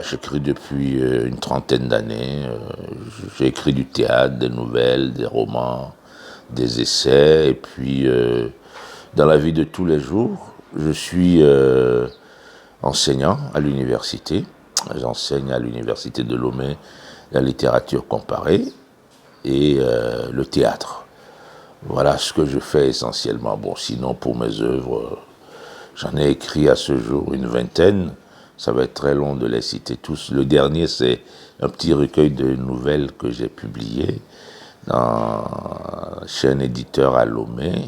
J'écris depuis une trentaine d'années. J'ai écrit du théâtre, des nouvelles, des romans, des essais. Et puis, dans la vie de tous les jours, je suis enseignant à l'université. J'enseigne à l'université de Lomé la littérature comparée et le théâtre. Voilà ce que je fais essentiellement. Bon, sinon, pour mes œuvres, j'en ai écrit à ce jour une vingtaine. Ça va être très long de les citer tous. Le dernier, c'est un petit recueil de nouvelles que j'ai publié chez un éditeur à Lomé.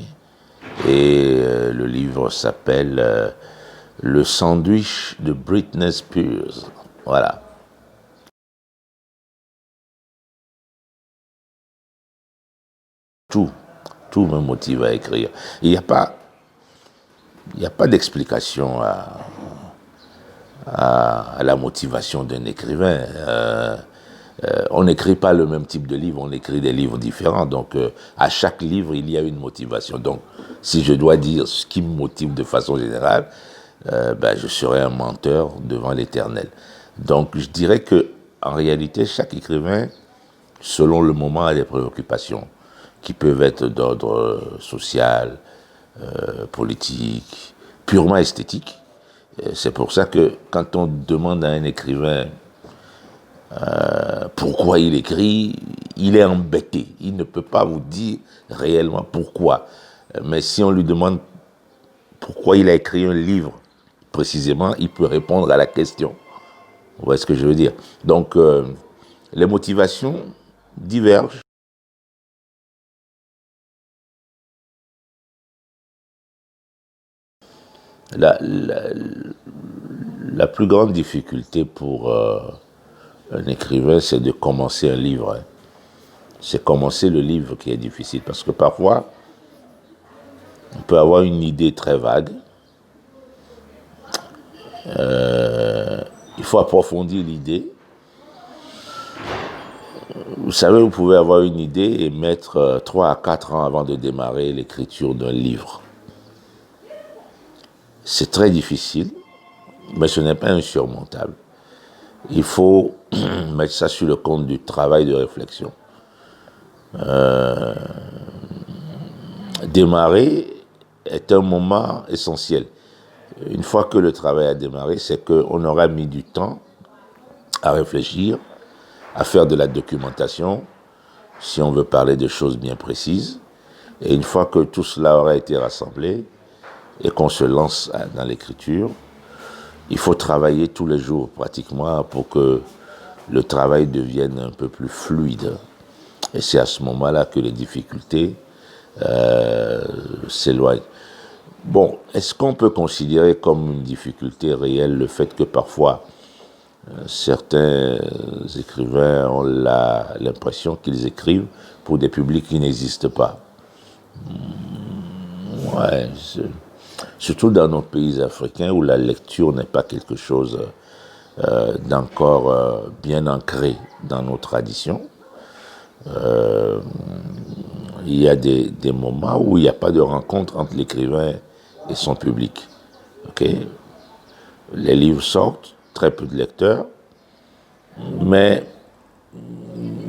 Et le livre s'appelle Le sandwich de Britney Spears. Voilà. Tout, tout me motive à écrire. Il n'y a pas d'explication à la motivation d'un écrivain. On n'écrit pas le même type de livre, on écrit des livres différents. Donc, à chaque livre, il y a une motivation. Donc, si je dois dire ce qui me motive de façon générale, je serais un menteur devant l'Éternel. Donc, je dirais que, en réalité, chaque écrivain, selon le moment, a des préoccupations qui peuvent être d'ordre social, politique, purement esthétique. C'est pour ça que quand on demande à un écrivain pourquoi il écrit, il est embêté. Il ne peut pas vous dire réellement pourquoi. Mais si on lui demande pourquoi il a écrit un livre, précisément, il peut répondre à la question. Vous voyez ce que je veux dire? Donc, les motivations divergent. La, la, la plus grande difficulté pour un écrivain, c'est de commencer un livre. C'est commencer le livre qui est difficile. Parce que parfois, on peut avoir une idée très vague. Il faut approfondir l'idée. Vous savez, vous pouvez avoir une idée et mettre 3 à 4 ans avant de démarrer l'écriture d'un livre. C'est très difficile, mais ce n'est pas insurmontable. Il faut mettre ça sur le compte du travail de réflexion. Démarrer est un moment essentiel. Une fois que le travail a démarré, c'est qu'on aura mis du temps à réfléchir, à faire de la documentation, si on veut parler de choses bien précises. Et une fois que tout cela aura été rassemblé et qu'on se lance dans l'écriture, il faut travailler tous les jours pratiquement pour que le travail devienne un peu plus fluide. Et c'est à ce moment-là que les difficultés s'éloignent. Bon, est-ce qu'on peut considérer comme une difficulté réelle le fait que parfois certains écrivains ont l'impression qu'ils écrivent pour des publics qui n'existent pas? Ouais, surtout dans nos pays africains où la lecture n'est pas quelque chose d'encore bien ancré dans nos traditions. Il y a des moments où il n'y a pas de rencontre entre l'écrivain et son public. Okay? Les livres sortent, très peu de lecteurs, mais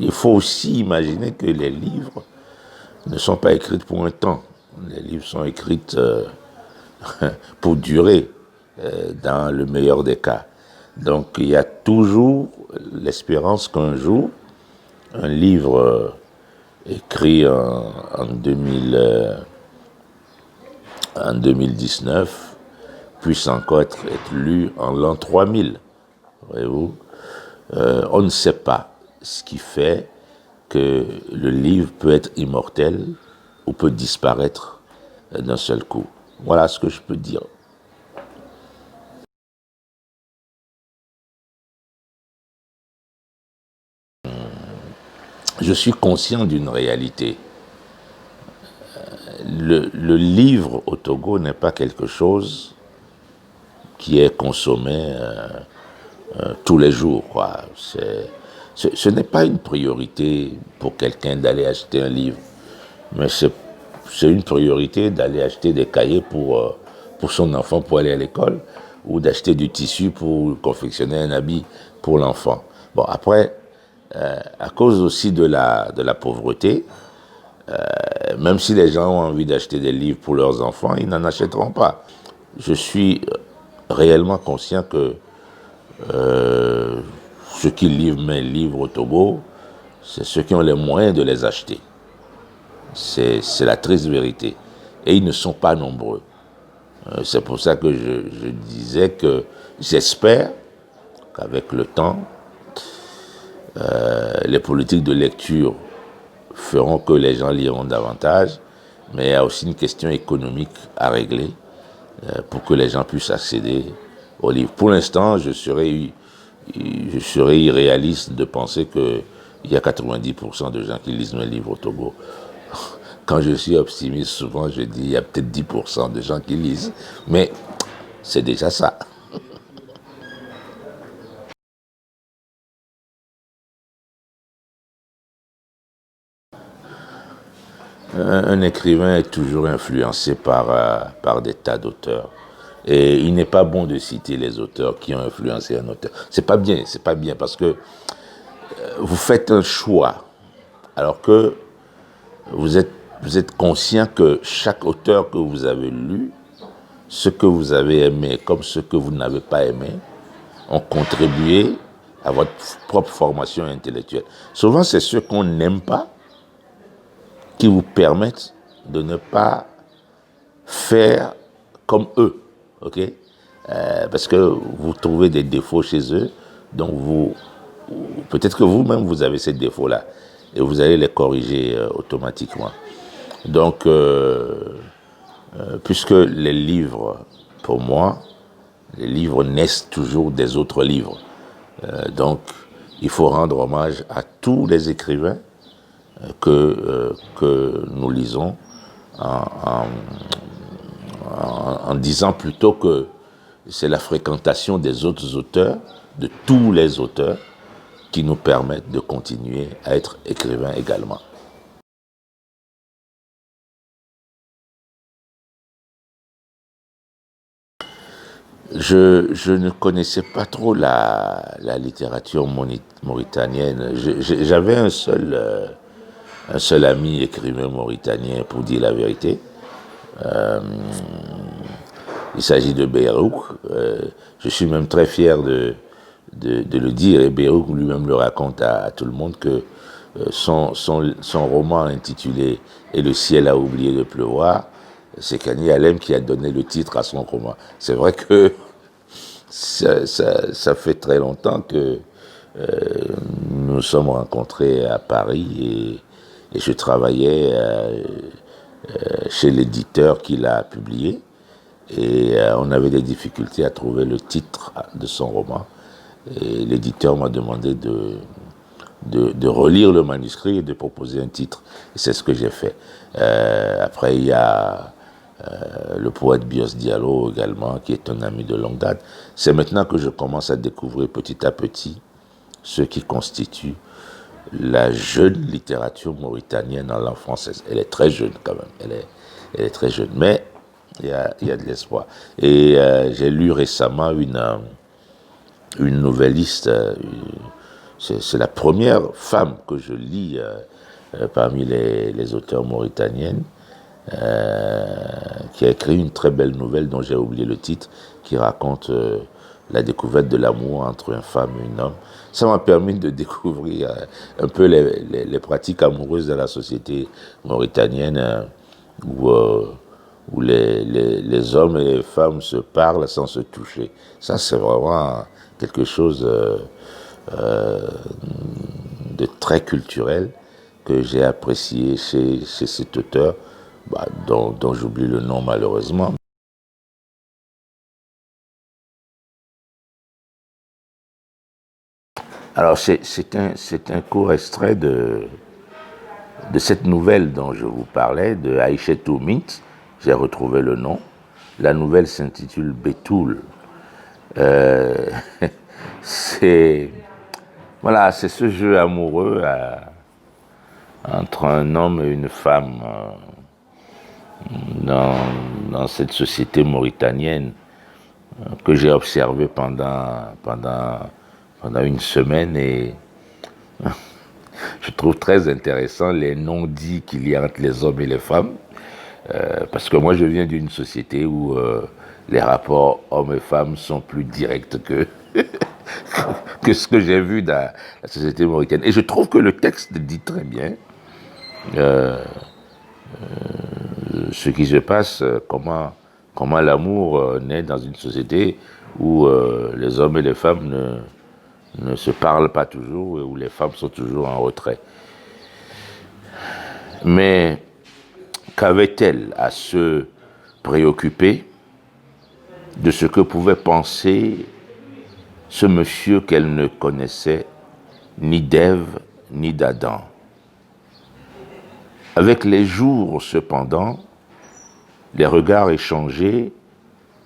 il faut aussi imaginer que les livres ne sont pas écrits pour un temps. Les livres sont écrits pour durer, dans le meilleur des cas. Donc il y a toujours l'espérance qu'un jour, un livre écrit en 2019 puisse encore être lu en l'an 3000. Voyez-vous, on ne sait pas ce qui fait que le livre peut être immortel ou peut disparaître d'un seul coup. Voilà ce que je peux dire. Je suis conscient d'une réalité. Le livre au Togo n'est pas quelque chose qui est consommé tous les jours, quoi. Ce n'est pas une priorité pour quelqu'un d'aller acheter un livre, mais c'est une priorité d'aller acheter des cahiers pour son enfant pour aller à l'école, ou d'acheter du tissu pour confectionner un habit pour l'enfant. Bon, après, à cause aussi de la pauvreté, même si les gens ont envie d'acheter des livres pour leurs enfants, ils n'en achèteront pas. Je suis réellement conscient que ceux qui livrent mes livres au Togo, c'est ceux qui ont les moyens de les acheter. C'est la triste vérité. Et ils ne sont pas nombreux. C'est pour ça que je disais que j'espère qu'avec le temps, les politiques de lecture feront que les gens liront davantage, mais il y a aussi une question économique à régler pour que les gens puissent accéder aux livres. Pour l'instant, je serais irréaliste de penser qu'il y a 90% de gens qui lisent mes livres au Togo. Quand je suis optimiste, souvent je dis qu'il y a peut-être 10% de gens qui lisent, mais c'est déjà ça. Un écrivain est toujours influencé par des tas d'auteurs. Et il n'est pas bon de citer les auteurs qui ont influencé un auteur. C'est pas bien parce que vous faites un choix alors que vous êtes, vous êtes conscient que chaque auteur que vous avez lu, ce que vous avez aimé comme ce que vous n'avez pas aimé, ont contribué à votre propre formation intellectuelle. Souvent, c'est ceux qu'on n'aime pas qui vous permettent de ne pas faire comme eux, ok? Parce que vous trouvez des défauts chez eux, donc peut-être que vous-même vous avez ces défauts-là et vous allez les corriger automatiquement. Donc, puisque les livres, pour moi, les livres naissent toujours des autres livres. Donc, il faut rendre hommage à tous les écrivains que nous lisons en disant plutôt que c'est la fréquentation des autres auteurs, de tous les auteurs, qui nous permettent de continuer à être écrivains également. Je ne connaissais pas trop la littérature mauritanienne. J'avais un seul ami écrivain mauritanien, pour dire la vérité. Il s'agit de Beyrouk. Je suis même très fier de le dire, et Beyrouk lui-même le raconte à tout le monde, que son roman intitulé « Et le ciel a oublié de pleuvoir », c'est Kani Alem qui a donné le titre à son roman. C'est vrai que ça fait très longtemps que nous nous sommes rencontrés à Paris et je travaillais chez l'éditeur qui l'a publié et on avait des difficultés à trouver le titre de son roman. Et l'éditeur m'a demandé de relire le manuscrit et de proposer un titre. Et c'est ce que j'ai fait. Après, il y a le poète Bios Diallo également, qui est un ami de longue date. C'est maintenant que je commence à découvrir petit à petit ce qui constitue la jeune littérature mauritanienne en langue française. Elle est très jeune quand même, elle est très jeune, mais il y a de l'espoir. Et j'ai lu récemment une nouvelliste, c'est la première femme que je lis parmi les auteurs mauritaniennes, qui a écrit une très belle nouvelle dont j'ai oublié le titre, qui raconte la découverte de l'amour entre une femme et un homme. Ça m'a permis de découvrir un peu les pratiques amoureuses de la société mauritanienne, où les hommes et les femmes se parlent sans se toucher. Ça, c'est vraiment quelque chose de très culturel que j'ai apprécié chez cet auteur, dont j'oublie le nom malheureusement. Alors c'est un court extrait de cette nouvelle dont je vous parlais, de Aïchetou Mint. J'ai retrouvé le nom. La nouvelle s'intitule Bétoul. Euh, c'est voilà, c'est ce jeu amoureux entre un homme et une femme dans cette société mauritanienne que j'ai observé pendant une semaine et je trouve très intéressant les non-dits qu'il y a entre les hommes et les femmes. Parce que moi, je viens d'une société où les rapports hommes et femmes sont plus directs que ce que j'ai vu dans la société mauricienne. Et je trouve que le texte dit très bien ce qui se passe, comment l'amour naît dans une société où les hommes et les femmes ne se parlent pas toujours et où les femmes sont toujours en retrait. Mais qu'avait-elle à se préoccuper de ce que pouvait penser ce monsieur qu'elle ne connaissait ni d'Ève ni d'Adam? Avec les jours, cependant, les regards échangés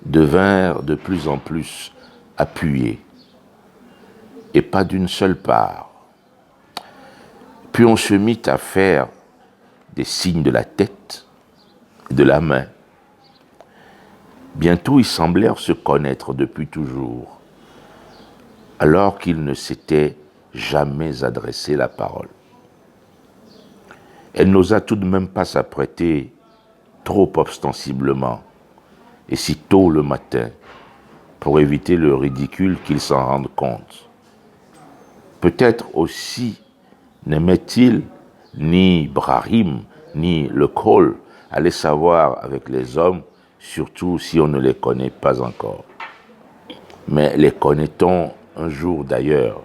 devinrent de plus en plus appuyés, et pas d'une seule part. Puis on se mit à faire des signes de la tête et de la main. Bientôt ils semblèrent se connaître depuis toujours, alors qu'ils ne s'étaient jamais adressé la parole. Elle n'osa tout de même pas s'apprêter trop ostensiblement, et si tôt le matin, pour éviter le ridicule qu'ils s'en rendent compte. Peut-être aussi n'aimait-il ni Brahim, ni le Col, aller savoir avec les hommes, surtout si on ne les connaît pas encore. Mais les connaît-on un jour d'ailleurs?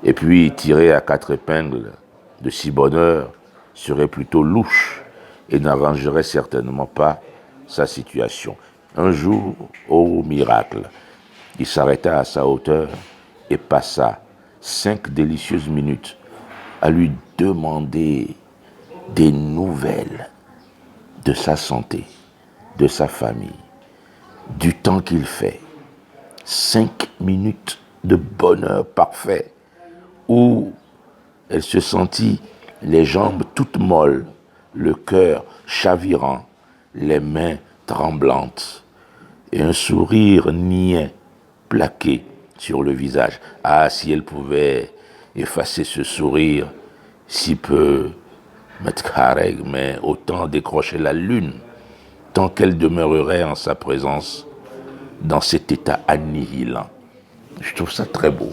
Et puis tirer à quatre épingles de si bonne heure serait plutôt louche et n'arrangerait certainement pas sa situation. Un jour, ô miracle, il s'arrêta à sa hauteur et passa 5 délicieuses minutes à lui demander des nouvelles de sa santé, de sa famille, du temps qu'il fait. 5 minutes de bonheur parfait où elle se sentit les jambes toutes molles, le cœur chavirant, les mains tremblantes et un sourire niais plaqué sur le visage. Ah, si elle pouvait effacer ce sourire, si peu, mais autant décrocher la lune, tant qu'elle demeurerait en sa présence dans cet état annihilant. Je trouve ça très beau.